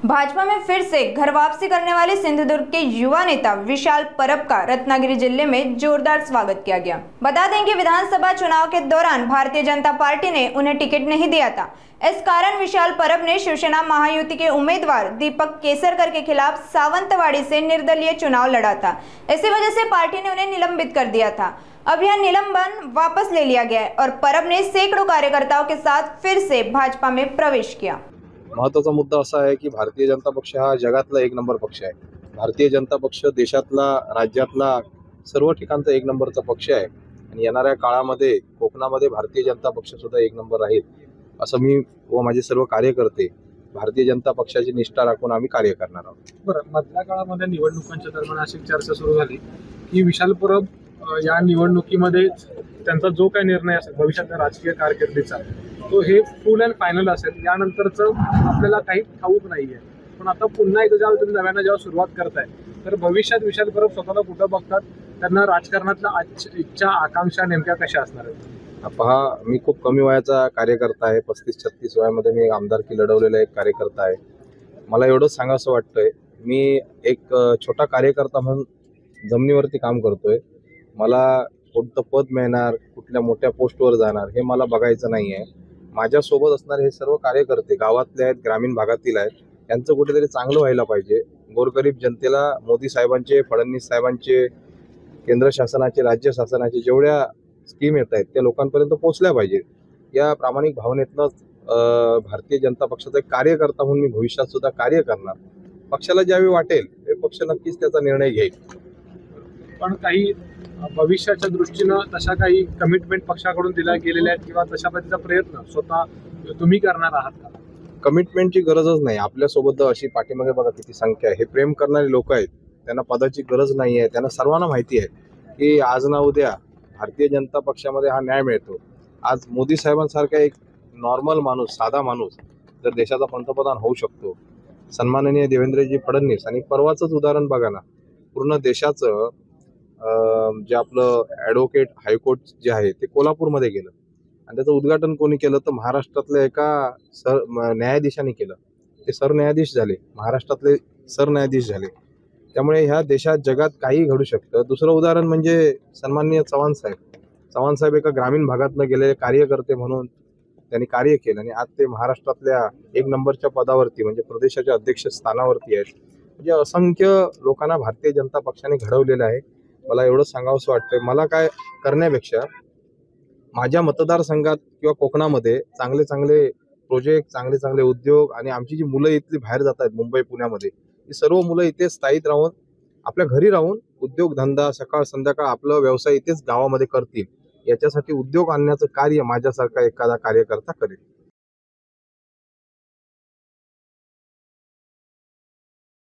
भाजपा में फिर से घर वापसी करने वाले सिंधुदुर्ग के युवा नेता विशाल परब का रत्नागिरी जिले में जोरदार स्वागत किया गया। बता दें कि विधानसभा चुनाव के दौरान भारतीय जनता पार्टी ने उन्हें टिकट नहीं दिया था। इस कारण विशाल परब ने शिवसेना महायुति के उम्मीदवार दीपक केसरकर के खिलाफ सावंतवाड़ी से निर्दलीय चुनाव लड़ा था। इसी वजह से पार्टी ने उन्हें निलंबित कर दिया था। अब यह निलंबन वापस ले लिया गया है और परब ने सैकड़ों कार्यकर्ताओं के साथ फिर से भाजपा में प्रवेश किया। महत्त्वाचा मुद्दा असा आहे की भारतीय जनता पक्ष हा जगातला एक नंबर पक्ष आहे। भारतीय जनता पक्ष देशातला, राज्यातला सर्व ठिकाणचा एक नंबरचा पक्ष आहे आणि येणाऱ्या काळामध्ये कोकणामध्ये भारतीय जनता पक्ष सुद्धा एक नंबर राहील असं मी व माझे सर्व कार्यकर्ते भारतीय जनता पक्षाची निष्ठा राखून आम्ही कार्य करणार आहोत। बरं, मधल्या काळामध्ये निवडणुकांच्या दरम्यान अशी चर्चा सुरू झाली की विशाल परब या निवडणुकीमध्ये त्यांचा जो काही निर्णय असेल भविष्यातल्या राजकीय कारकिर्दीचा तो हे फुल अँड फायनल असेल, यानंतरचं आपल्याला काही ठाऊक नाहीये। पण आता पुन्हा एकदा जेव्हा तुम्ही नव्यानं जेव्हा सुरुवात करताय तर भविष्यात विशाल परब स्वतःला कुठं बघतात, त्यांना राजकारणातल्या इच्छा आकांक्षा नेमक्या कशा असणार आहेत? पहा, मी खूप कमी वयाचा कार्यकर्ता आहे। 35-36 वयामध्ये मी आमदारकी लढवलेला एक कार्यकर्ता आहे। मला एवढंच सांगावंसं वाटतंय, मी एक छोटा कार्यकर्ता म्हणून जमिनीवरती काम करतोय। मला कोणतं पद मिळणार, कुठल्या मोठ्या पोस्टवर जाणार हे मला बघायचं नाही आहे। माझ्यासोबत असणारे हे सर्व कार्यकर्ते गावातले आहेत, ग्रामीण भागातील आहेत, यांचं कुठेतरी चांगलं व्हायला पाहिजे। गोरगरीब जनतेला मोदी साहेबांचे, फडणवीस साहेबांचे, केंद्र शासनाचे, राज्य शासनाचे जेवढ्या स्कीम येत आहेत त्या लोकांपर्यंत पोहोचल्या पाहिजे। या प्रामाणिक भावनेतनंच भारतीय जनता पक्षाचा एक कार्यकर्ता म्हणून मी भविष्यात सुद्धा कार्य करणार। पक्षाला ज्यावेळी वाटेल ते पक्ष नक्कीच त्याचा निर्णय घेईल। पण काही भविष्याच्या दृष्टीनं तशा काही कमिटमेंट पक्षाकडून दिल्या गेलेल्या आहेत किंवा तशा पद्धतीचा प्रयत्न स्वतः तुम्ही करणार आहात का? कमिटमेंटची गरजच नाही आपल्यासोबत। अशी पाठीमागे बघा किती संख्या आहे। हे प्रेम करणारे लोक आहेत, त्यांना पदाची गरज नाही आहे। त्यांना सर्वांना माहिती आहे की आज ना उद्या भारतीय जनता पक्षामध्ये हा न्याय मिळतो। आज मोदी साहेबांसारखा एक नॉर्मल माणूस, साधा माणूस जर देशाचा पंतप्रधान होऊ शकतो, सन्माननीय देवेंद्रजी फडणवीस, आणि परवाचंच उदाहरण बघा ना, पूर्ण देशाचं जे आपलं ॲडव्होकेट हायकोर्ट जे आहे ते कोल्हापूरमध्ये गेलं आणि त्याचं उद्घाटन कोणी केलं तर महाराष्ट्रातल्या एका न्यायाधीशाने केलं। ते सरन्यायाधीश झाले, महाराष्ट्रातले सरन्यायाधीश झाले। त्यामुळे ह्या देशात जगात काही घडू शकतं। दुसरं उदाहरण म्हणजे सन्माननीय चव्हाण साहेब एका ग्रामीण भागातनं गेलेले कार्यकर्ते म्हणून त्यांनी कार्य केलं आणि आज ते महाराष्ट्रातल्या एक नंबरच्या पदावरती म्हणजे प्रदेशाच्या अध्यक्ष स्थानावरती आहेत। म्हणजे असंख्य लोकांना भारतीय जनता पक्षाने घडवलेलं आहे। मला एवढंच सांगावंसं वाटतंय, मला काय करण्यापेक्षा माझ्या मतदारसंघात किंवा कोकणामध्ये चांगले चांगले प्रोजेक्ट, चांगले चांगले उद्योग आणि आमची जी मुलं इथली बाहेर जात आहेत मुंबई पुण्यामध्ये, ही सर्व मुलं इथे स्थायिक राहून आपल्या घरी राहून उद्योगधंदा सकाळ संध्याकाळ आपला व्यवसाय इथेच गावामध्ये करतील, याच्यासाठी उद्योग आणण्याचं कार्य माझ्यासारखा एखादा कार्यकर्ता करेल।